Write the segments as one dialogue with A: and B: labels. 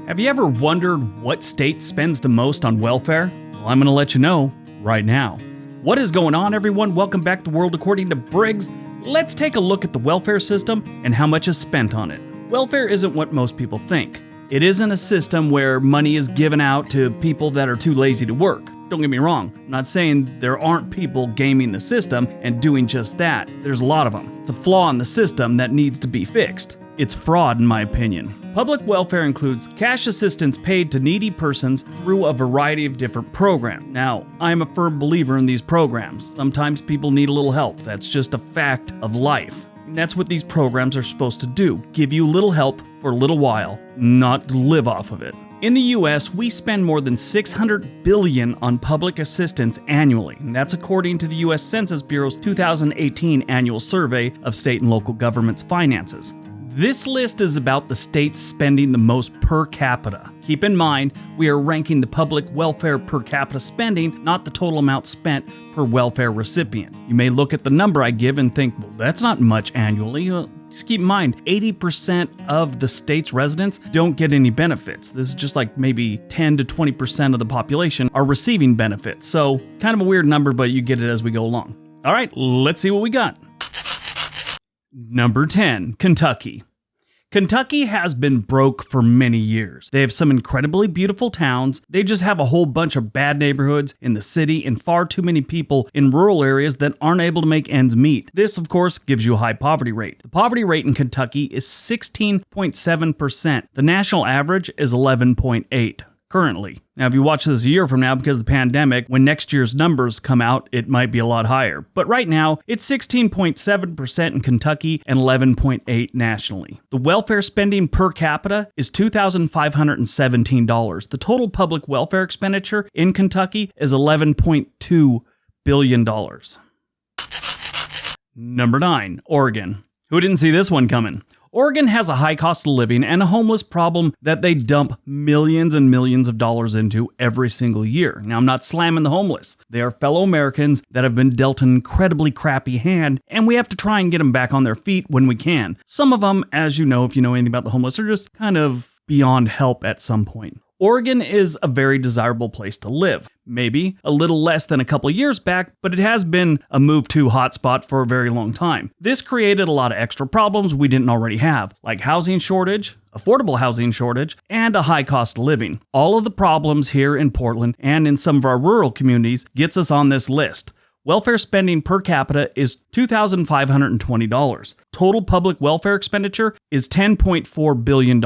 A: Have you ever wondered what state spends the most on welfare? Well, I'm going to let you know right now. What is going on, everyone? Welcome back to the World According to Briggs. Let's take a look at the welfare system and how much is spent on it. Welfare isn't what most people think. It isn't a system where money is given out to people that are too lazy to work. Don't get me wrong, I'm not saying there aren't people gaming the system and doing just that. There's a lot of them. It's a flaw in the system that needs to be fixed. It's fraud, in my opinion. Public welfare includes cash assistance paid to needy persons through a variety of different programs. Now, I'm a firm believer in these programs. Sometimes people need a little help. That's just a fact of life. And that's what these programs are supposed to do. Give you a little help for a little while, not to live off of it. In the US, we spend more than $600 billion on public assistance annually. And that's according to the US Census Bureau's 2018 annual survey of state and local governments' finances. This list is about the states spending the most per capita. Keep in mind, we are ranking the public welfare per capita spending, not the total amount spent per welfare recipient. You may look at the number I give and think, well, that's not much annually. Just keep in mind, 80% of the state's residents don't get any benefits. This is just like maybe 10 to 20% of the population are receiving benefits. So kind of a weird number, but you get it as we go along. All right, let's see what we got. Number 10, Kentucky. Kentucky has been broke for many years. They have some incredibly beautiful towns. They just have a whole bunch of bad neighborhoods in the city and far too many people in rural areas that aren't able to make ends meet. This, of course, gives you a high poverty rate. The poverty rate in Kentucky is 16.7%. The national average is 11.8%. Currently. Now, if you watch this a year from now because of the pandemic, when next year's numbers come out, it might be a lot higher. But right now, it's 16.7% in Kentucky and 11.8% nationally. The welfare spending per capita is $2,517. The total public welfare expenditure in Kentucky is $11.2 billion. Number 9, Oregon. Who didn't see this one coming? Oregon has a high cost of living and a homeless problem that they dump millions and millions of dollars into every single year. Now, I'm not slamming the homeless. They are fellow Americans that have been dealt an incredibly crappy hand, and we have to try and get them back on their feet when we can. Some of them, as you know, if you know anything about the homeless, are just kind of beyond help at some point. Oregon is a very desirable place to live. Maybe a little less than a couple years back, but it has been a move-to hotspot for a very long time. This created a lot of extra problems we didn't already have, like housing shortage, affordable housing shortage, and a high cost of living. All of the problems here in Portland and in some of our rural communities gets us on this list. Welfare spending per capita is $2,520. Total public welfare expenditure is $10.4 billion.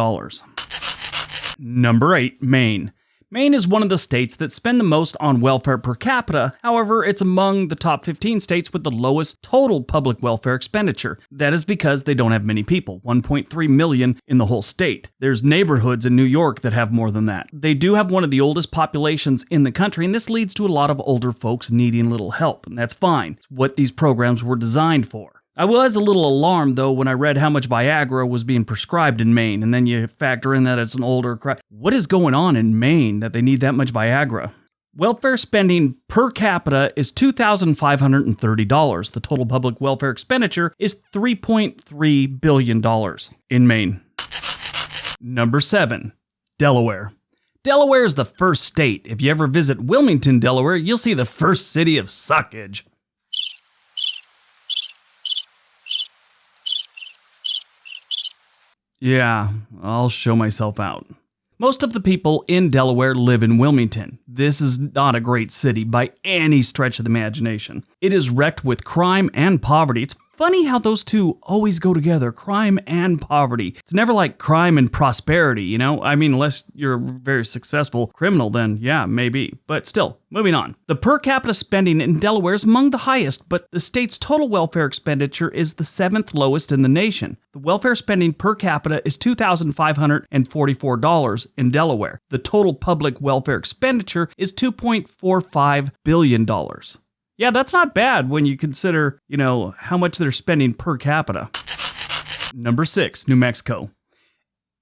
A: Number 8, Maine. Maine is one of the states that spend the most on welfare per capita. However, it's among the top 15 states with the lowest total public welfare expenditure. That is because they don't have many people, 1.3 million in the whole state. There's neighborhoods in New York that have more than that. They do have one of the oldest populations in the country, and this leads to a lot of older folks needing little help, and that's fine. It's what these programs were designed for. I was a little alarmed, though, when I read how much Viagra was being prescribed in Maine, and then you factor in that it's an older crowd. What is going on in Maine that they need that much Viagra? Welfare spending per capita is $2,530. The total public welfare expenditure is $3.3 billion in Maine. Number 7, Delaware. Delaware is the first state. If you ever visit Wilmington, Delaware, you'll see the first city of suckage. Yeah, I'll show myself out. Most of the people in Delaware live in Wilmington. This is not a great city by any stretch of the imagination. It is wrecked with crime and poverty. It's funny how those two always go together, crime and poverty. It's never like crime and prosperity, you know? I mean, unless you're a very successful criminal, then yeah, maybe. But still, moving on. The per capita spending in Delaware is among the highest, but the state's total welfare expenditure is the 7th lowest in the nation. The welfare spending per capita is $2,544 in Delaware. The total public welfare expenditure is $2.45 billion. Yeah, that's not bad when you consider, how much they're spending per capita. Number 6, New Mexico.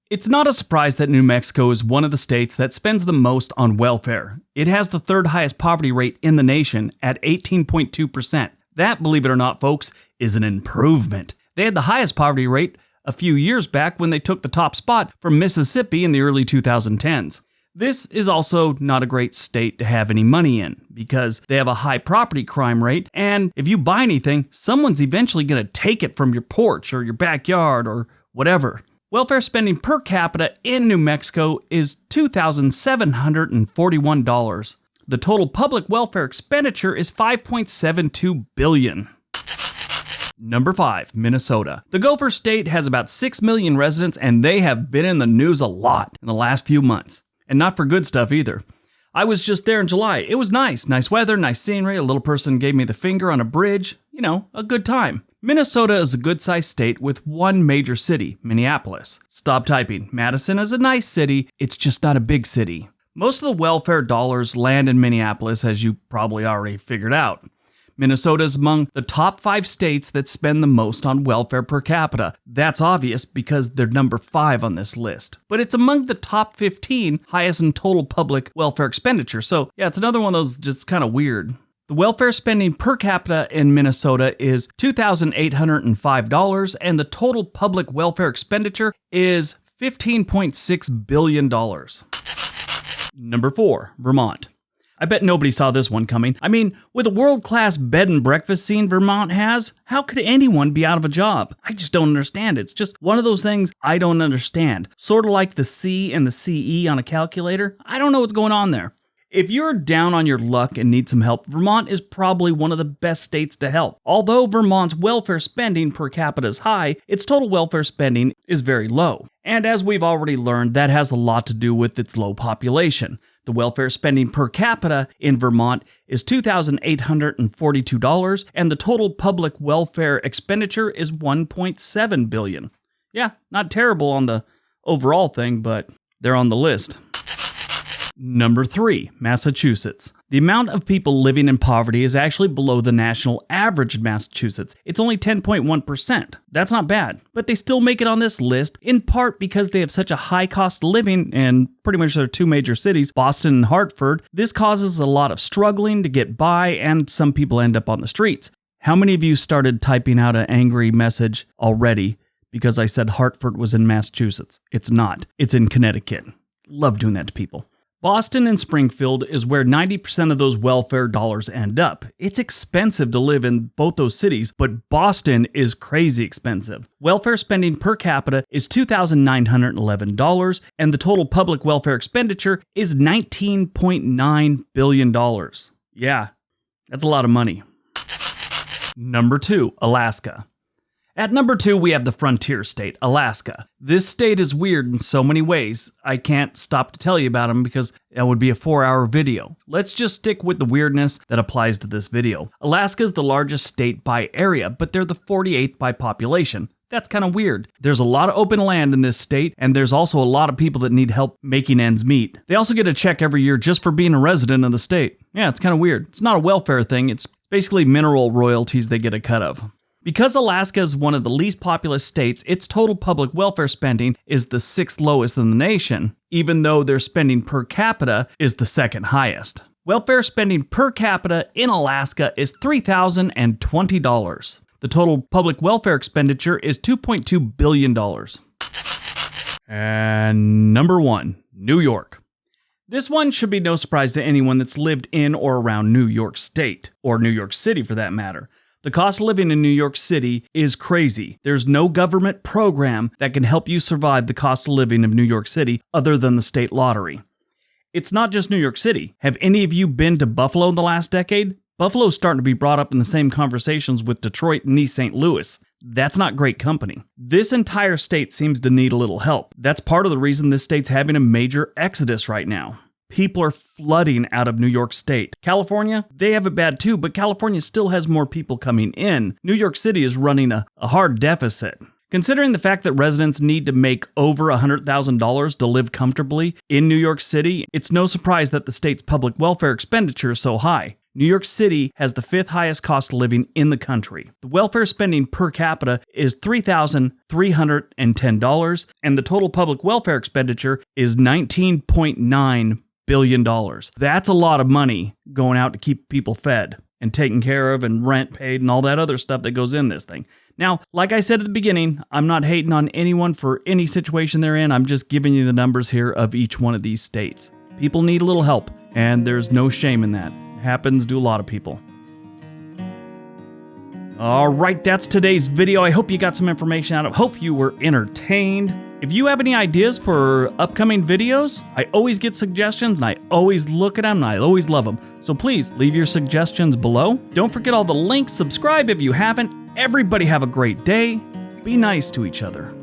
A: It's not a surprise that New Mexico is one of the states that spends the most on welfare. It has the 3rd highest poverty rate in the nation at 18.2%. That, believe it or not, folks, is an improvement. They had the highest poverty rate a few years back when they took the top spot from Mississippi in the early 2010s. This is also not a great state to have any money in because they have a high property crime rate, and if you buy anything, someone's eventually going to take it from your porch or your backyard or whatever. Welfare spending per capita in New Mexico is $2,741. The total public welfare expenditure is $5.72 billion. Number 5, Minnesota. The Gopher State has about 6 million residents, and they have been in the news a lot in the last few months. And not for good stuff either. I was just there in July. It was nice. Nice weather, nice scenery. A little person gave me the finger on a bridge. You know, a good time. Minnesota is a good-sized state with one major city, Minneapolis. Stop typing. Madison is a nice city. It's just not a big city. Most of the welfare dollars land in Minneapolis, as you probably already figured out. Minnesota is among the top 5 states that spend the most on welfare per capita. That's obvious because they're number 5 on this list. But it's among the top 15 highest in total public welfare expenditure. So yeah, it's another one of those just kind of weird. The welfare spending per capita in Minnesota is $2,805, and the total public welfare expenditure is $15.6 billion. Number 4, Vermont. I bet nobody saw this one coming. I mean, with a world-class bed and breakfast scene Vermont has, how could anyone be out of a job? I just don't understand. It's just one of those things I don't understand. Sort of like the C and the CE on a calculator. I don't know what's going on there. If you're down on your luck and need some help, Vermont is probably one of the best states to help. Although Vermont's welfare spending per capita is high, its total welfare spending is very low. And as we've already learned, that has a lot to do with its low population. The welfare spending per capita in Vermont is $2,842, and the total public welfare expenditure is $1.7 billion. Yeah, not terrible on the overall thing, but they're on the list. Number 3, Massachusetts. The amount of people living in poverty is actually below the national average in Massachusetts. It's only 10.1%. That's not bad, but they still make it on this list in part because they have such a high cost of living in pretty much their 2 major cities, Boston and Hartford. This causes a lot of struggling to get by, and some people end up on the streets. How many of you started typing out an angry message already because I said Hartford was in Massachusetts? It's not. It's in Connecticut. Love doing that to people. Boston and Springfield is where 90% of those welfare dollars end up. It's expensive to live in both those cities, but Boston is crazy expensive. Welfare spending per capita is $2,911, and the total public welfare expenditure is $19.9 billion. Yeah, that's a lot of money. Number 2, Alaska. At number 2, we have the frontier state, Alaska. This state is weird in so many ways, I can't stop to tell you about them because that would be a 4-hour video. Let's just stick with the weirdness that applies to this video. Alaska is the largest state by area, but they're the 48th by population. That's kind of weird. There's a lot of open land in this state, and there's also a lot of people that need help making ends meet. They also get a check every year just for being a resident of the state. Yeah, it's kind of weird. It's not a welfare thing, it's basically mineral royalties they get a cut of. Because Alaska is one of the least populous states, its total public welfare spending is the 6th lowest in the nation, even though their spending per capita is the 2nd highest. Welfare spending per capita in Alaska is $3,020. The total public welfare expenditure is $2.2 billion. And number 1, New York. This one should be no surprise to anyone that's lived in or around New York State, or New York City for that matter. The cost of living in New York City is crazy. There's no government program that can help you survive the cost of living of New York City other than the state lottery. It's not just New York City. Have any of you been to Buffalo in the last decade? Buffalo's starting to be brought up in the same conversations with Detroit and East St. Louis. That's not great company. This entire state seems to need a little help. That's part of the reason this state's having a major exodus right now. People are flooding out of New York State. California, they have it bad too, but California still has more people coming in. New York City is running a hard deficit. Considering the fact that residents need to make over $100,000 to live comfortably in New York City, it's no surprise that the state's public welfare expenditure is so high. New York City has the 5th highest cost of living in the country. The welfare spending per capita is $3,310, and the total public welfare expenditure is $19.9 billion. That's a lot of money going out to keep people fed and taken care of and rent paid and all that other stuff that goes in this thing. Now, like I said at the beginning, I'm not hating on anyone for any situation they're in. I'm just giving you the numbers here of each one of these states. People need a little help, and there's no shame in that. It happens to a lot of people. All right, that's today's video. I hope you got some information out of it. Hope you were entertained. If you have any ideas for upcoming videos, I always get suggestions and I always look at them and I always love them. So please leave your suggestions below. Don't forget all the links. Subscribe if you haven't. Everybody have a great day. Be nice to each other.